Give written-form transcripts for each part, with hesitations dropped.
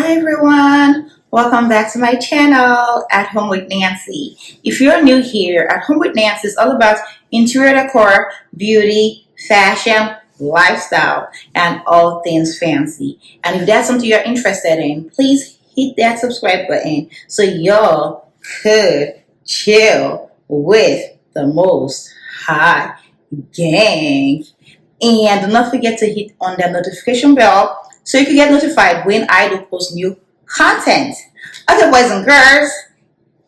Hi everyone, welcome back to my channel, At Home with Nancy. If you're new here, At Home with Nancy is all about interior decor, beauty, fashion, lifestyle, and all things fancy. And if that's something you're interested in, please hit that subscribe button so y'all could chill with the most hot gang. And do not forget to hit on the notification bell so you can get notified when I do post new content. Okay, boys and girls,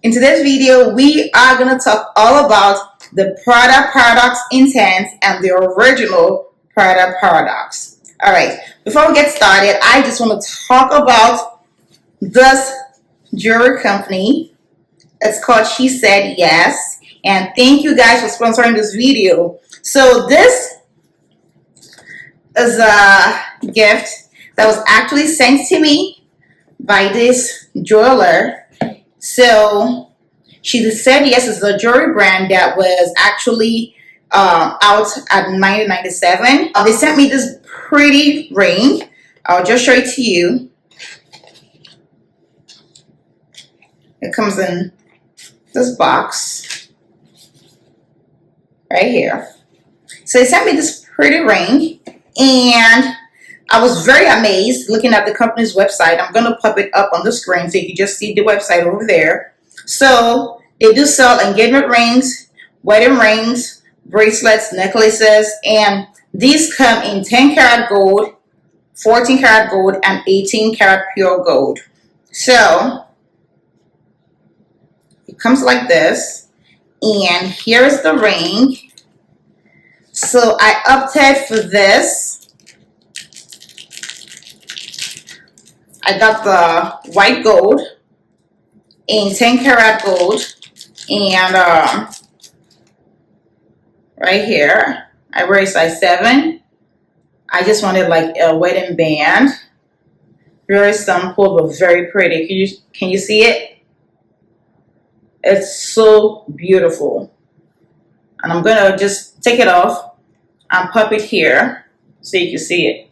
in today's video, we are going to talk all about the PRADA Paradoxe Intense and the original PRADA Paradoxe. All right, before we get started, I just want to talk about this jewelry company. It's called She Said Yes. And thank you guys for sponsoring this video. So this is a gift that was actually sent to me by this jeweler. So She Said Yes is a jewelry brand that was actually out at 1997. They sent me this pretty ring. I'll just show it to you. It comes in this box right here. So they sent me this pretty ring, and I was very amazed looking at the company's website. I'm going to pop it up on the screen so you can just see the website over there. So they do sell engagement rings, wedding rings, bracelets, necklaces, and these come in 10 karat gold, 14 karat gold, and 18 karat pure gold. So it comes like this, and here's the ring. So I opted for this. I got the white gold in 10 karat gold, and right here I wear a size 7. I just wanted like a wedding band. Very simple but very pretty. Can you see it? It's so beautiful. And I'm gonna just take it off and pop it here so you can see it.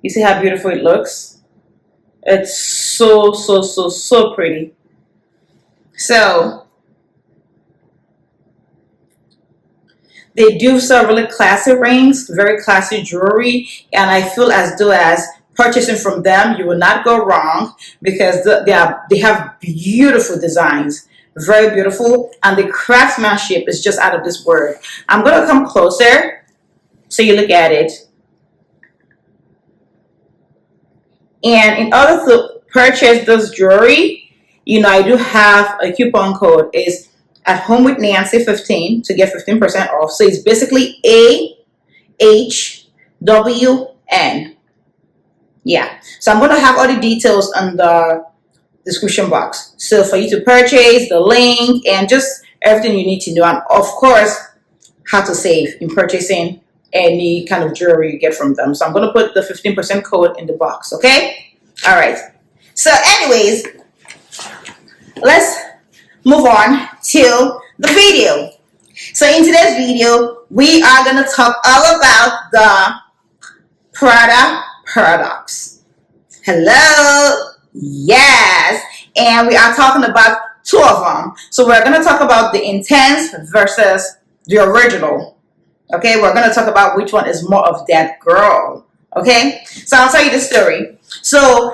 You see how beautiful it looks? It's so pretty. So they do sell really classy rings, very classy jewelry, and I feel as though as purchasing from them, you will not go wrong because they have beautiful designs, very beautiful, and the craftsmanship is just out of this world. I'm gonna come closer so you look at it. And in order to purchase this jewelry, I do have a coupon code. It's At Home with Nancy 15 to get 15% off. So it's basically AHWN. Yeah. So I'm going to have all the details on the description box. So for you to purchase, the link, and just everything you need to know. And of course, how to save in purchasing any kind of jewelry you get from them. So I'm going to put the 15% code in the box, okay? All right. So anyways, let's move on to the video. So in today's video, we are going to talk all about the PRADA Paradoxe. Hello? Yes. And we are talking about two of them. So we're going to talk about the Intense versus the original. Okay, we're going to talk about which one is more of that girl. Okay, so I'll tell you the story. So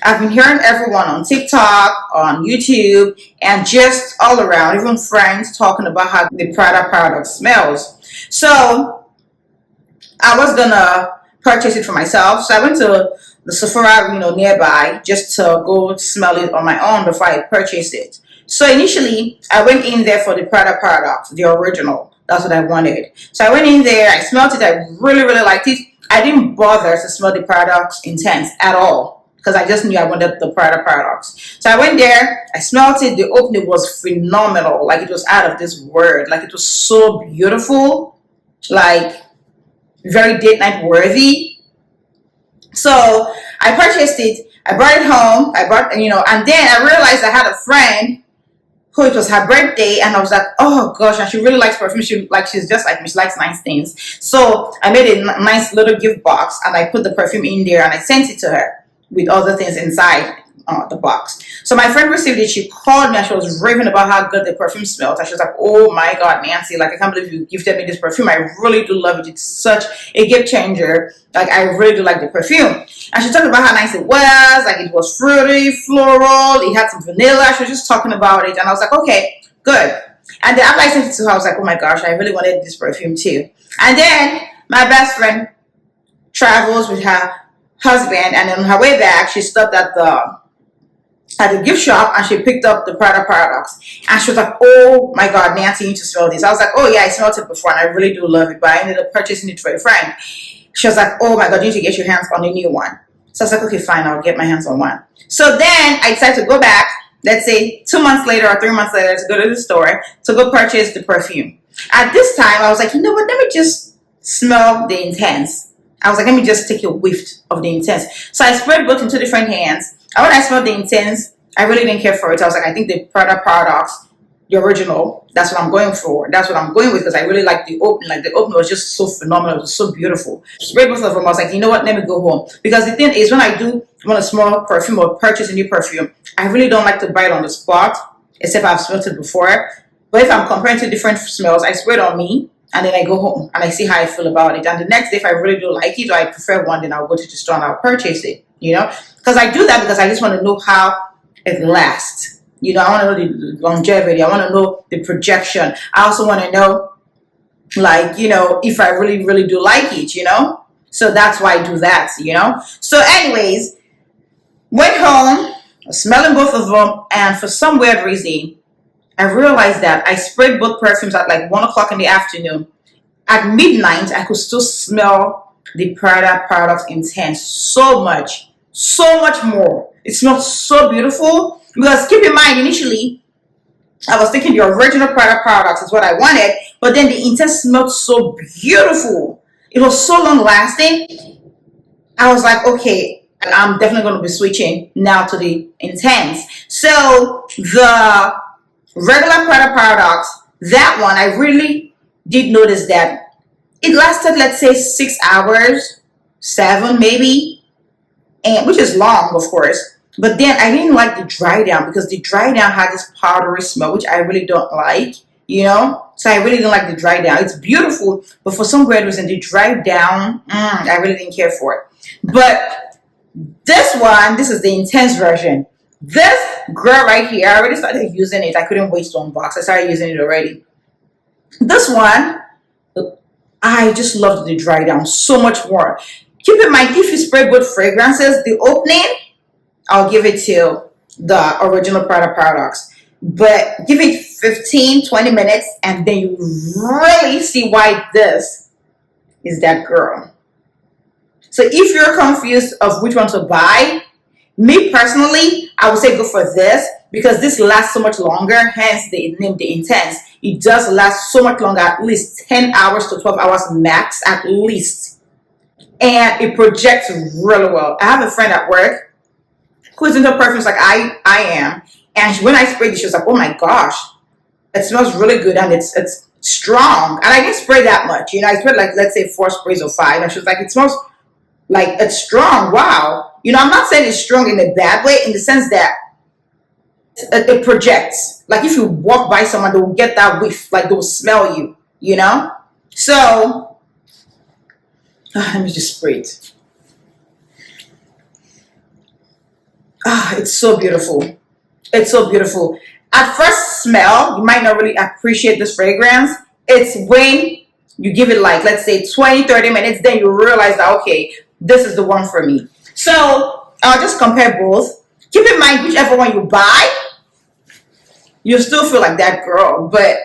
I've been hearing everyone on TikTok, on YouTube, and just all around, even friends, talking about how the PRADA Paradoxe smells. So I was going to purchase it for myself. So I went to the Sephora, nearby, just to go smell it on my own before I purchased it. So initially, I went in there for the PRADA Paradoxe, the original. That's what I wanted. So I went in there, I smelled it, I really liked it. I didn't bother to smell the Paradoxe Intense at all because I just knew I wanted the PRADA Paradoxe. So I went there, I smelled it, the opening was phenomenal. Like it was out of this world. Like it was so beautiful, like very date night worthy. So I purchased it, I brought it home, and then I realized I had a friend oh, it was her birthday, and I was like, oh gosh, and she really likes perfume. She's just like me. She likes nice things. So I made a nice little gift box, and I put the perfume in there, and I sent it to her with other things inside the box. So my friend received it. She called me, and she was raving about how good the perfume smelled. And she was like, oh my God, Nancy, like I can't believe you gifted me this perfume. I really do love it. It's such a gift changer. Like I really do like the perfume. And she talked about how nice it was. Like it was fruity, floral. It had some vanilla. She was just talking about it. And I was like, okay, good. And then after I sent it to her, I was like, oh my gosh, I really wanted this perfume too. And then my best friend travels with her husband. And on her way back, she stopped at the gift shop, and she picked up the PRADA Paradoxe, and she was like, oh my God, Nancy, you need to smell this. I was like, oh yeah, I smelled it before, and I really do love it, but I ended up purchasing it for a friend. She was like, oh my God, you need to get your hands on a new one. So I was like, okay, fine, I'll get my hands on one. So then I decided to go back, let's say 2 months later or 3 months later, to go to the store to go purchase the perfume. At this time, I was like, you know what, let me just smell the Intense. I was like, let me just take a whiff of the Intense. So I sprayed both in 2 different hands. And when I smelled the Intense, I really didn't care for it. I was like, I think the PRADA Paradoxe, the original, that's what I'm going for. That's what I'm going with, because I really like the open. Like the open was just so phenomenal. It was so beautiful. Sprayed both of them. I was like, you know what? Let me go home. Because the thing is, when I do want to smell perfume or purchase a new perfume, I really don't like to buy it on the spot, except I've smelled it before. But if I'm comparing 2 different smells, I spray it on me, and then I go home and I see how I feel about it. And the next day, if I really do like it or I prefer one, then I'll go to the store and I'll purchase it. You know, because I do that because I just want to know how it lasts. You know, I want to know the longevity. I want to know the projection. I also want to know, like, you know, if I really, really do like it, you know. So that's why I do that, you know. So anyways, went home, smelling both of them, and for some weird reason, I realized that I sprayed both perfumes at like 1 o'clock in the afternoon. At midnight, I could still smell the PRADA Paradoxe Intense so much more. It smells so beautiful. Because keep in mind, initially, I was thinking the original PRADA Paradoxe is what I wanted, but then the Intense smelled so beautiful. It was so long lasting. I was like, okay, I'm definitely going to be switching now to the Intense. So the regular PRADA Paradoxe, that one, I really did notice that it lasted, let's say, 6 hours, 7 maybe, and which is long, of course. But then I didn't like the dry down, because the dry down had this powdery smell, which I really don't like, you know. So I really didn't like the dry down. It's beautiful, but for some weird reason, the dry down, I really didn't care for it. But this one, this is the Intense version. This girl right here, I already started using it. I couldn't wait to unbox. I started using it already. This one, I just loved the dry down so much more. Keep in mind, if you spray both fragrances, the opening, I'll give it to the original PRADA Paradoxe. But give it 15-20 minutes, and then you really see why this is that girl. So if you're confused of which one to buy, me personally, I would say go for this, because this lasts so much longer, hence the name The Intense. It does last so much longer, at least 10 hours to 12 hours max, at least. And it projects really well. I have a friend at work who is into perfumes like I am. And when I sprayed it, she was like, oh my gosh, it smells really good, and it's strong. And I didn't spray that much. You know, I sprayed like, let's say 4 sprays or 5. And she was like, it smells like it's strong. Wow. You know, I'm not saying it's strong in a bad way, in the sense that it projects. Like if you walk by someone, they will get that whiff, like they will smell you, you know? So, let me just spray it. It's so beautiful. It's so beautiful. At first smell, you might not really appreciate this fragrance. It's when you give it like, let's say 20-30 minutes, then you realize that, okay, this is the one for me. So I'll just compare both. Keep in mind, whichever one you buy, you still feel like that girl. But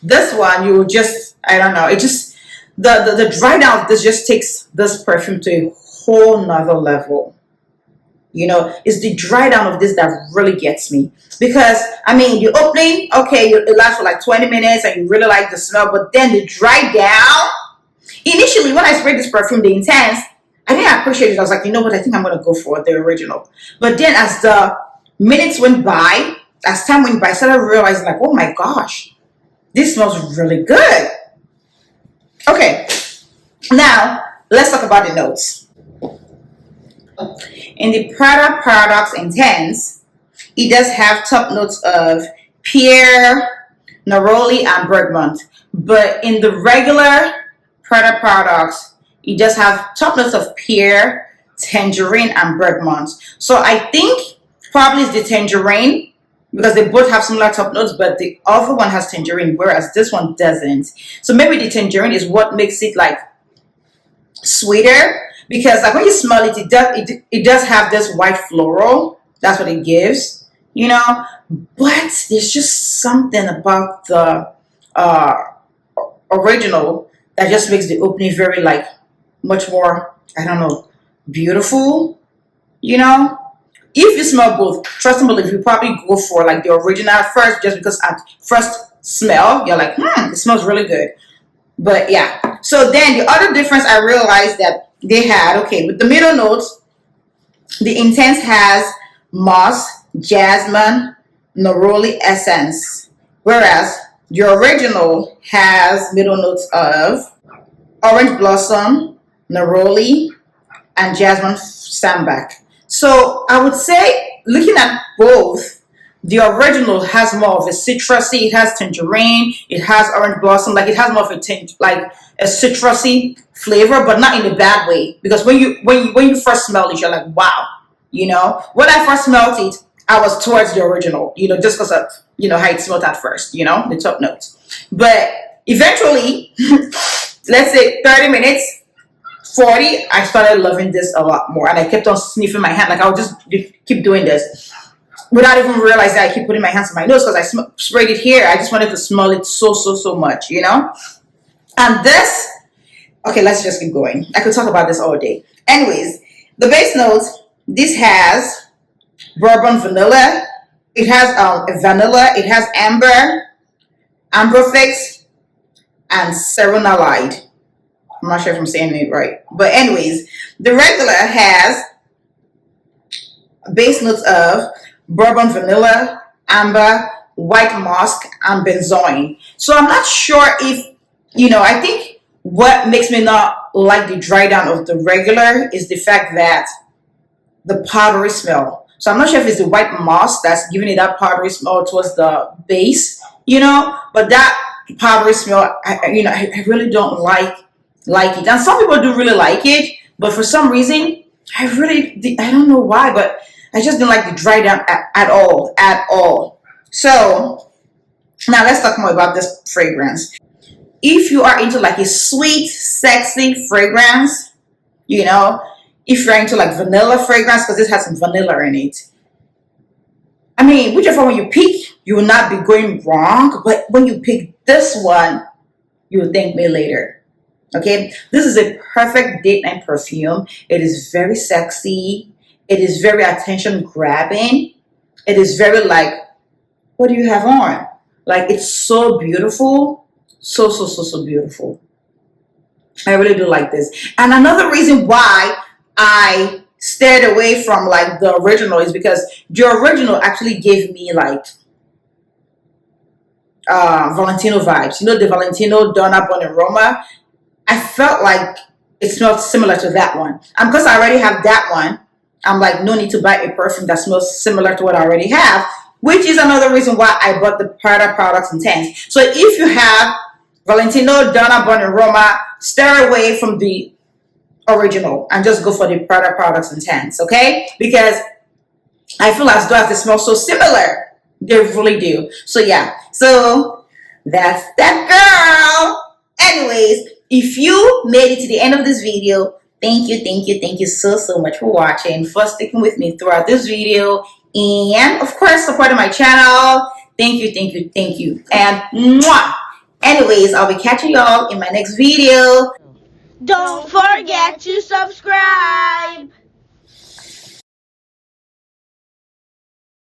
this one, you just, I don't know, it just, the dry down of this just takes this perfume to a whole nother level. You know, it's the dry down of this that really gets me. Because, I mean, the opening, okay, it lasts for like 20 minutes and you really like the smell. But then the dry down, initially when I sprayed this perfume, the Intense, I didn't appreciate it. I was like, you know what, I think I'm going to go for the original. But then as the minutes went by, as time went by, I started realizing like, oh my gosh, this smells really good. Okay, now let's talk about the notes. In the PRADA Paradoxe Intense, it does have top notes of pear, neroli, and bergamot. But in the regular PRADA Paradoxe, it does have top notes of pear, tangerine, and bergamot. So I think probably it's the tangerine because they both have similar top notes, but the other one has tangerine, whereas this one doesn't. So maybe the tangerine is what makes it like sweeter, because like when you smell it, it does have this white floral. That's what it gives, you know. But there's just something about the original that just makes the opening very like much more, I don't know, beautiful, you know. If you smell both, trust me, if you probably go for like the original first, just because at first smell you're like, it smells really good. But yeah, so then the other difference I realized that they had, okay, with the middle notes, the Intense has moss, jasmine, neroli essence, whereas the original has middle notes of orange blossom, neroli, and jasmine sambac. So I would say, looking at both, the original has more of a citrusy. It has tangerine. It has orange blossom. Like it has more of a like a citrusy flavor, but not in a bad way. Because when you first smell it, you're like, wow. You know, when I first smelled it, I was towards the original. You know, just because of how it smelled at first. You know, the top notes. But eventually, let's say 30 minutes. 40, I started loving this a lot more, and I kept on sniffing my hand. Like I would just keep doing this without even realizing I keep putting my hands on my nose because I sprayed it here. I just wanted to smell it so much, you know. And this, okay, let's just keep going. I could talk about this all day. Anyways, the base notes. This has bourbon vanilla. It has vanilla. It has amber fix, and serenalide. I'm not sure if I'm saying it right. But anyways, the regular has base notes of bourbon vanilla, amber, white musk, and benzoin. So I'm not sure if, I think what makes me not like the dry down of the regular is the fact that the powdery smell. So I'm not sure if it's the white musk that's giving it that powdery smell towards the base, but that powdery smell, I really don't like it, and some people do really like it, but for some reason I don't know why, but I just don't like the dry down at all. So now let's talk more about this fragrance. If you are into like a sweet, sexy fragrance, if you're into like vanilla fragrance, because this has some vanilla in it, I mean, whichever one you pick, you will not be going wrong. But when you pick this one, you will thank me later. Okay, this is a perfect date night perfume. It is very sexy. It is very attention grabbing. It is very like, what do you have on? Like, it's so beautiful. So beautiful. I really do like this. And another reason why I stayed away from like the original is because the original actually gave me like Valentino vibes. The Valentino Donna Bonaroma. I felt like it smelled similar to that one. And because I already have that one, I'm like, no need to buy a perfume that smells similar to what I already have, which is another reason why I bought the PRADA Paradoxe Intense. So if you have Valentino Donna Bonaroma, stay away from the original and just go for the PRADA Paradoxe Intense, okay? Because I feel as though they smell so similar. They really do. So yeah, so that's that girl. Anyways, if you made it to the end of this video, thank you so much for watching, for sticking with me throughout this video, and of course supporting my channel. Thank you. And mwah! Anyways, I'll be catching y'all in my next video. Don't forget to subscribe.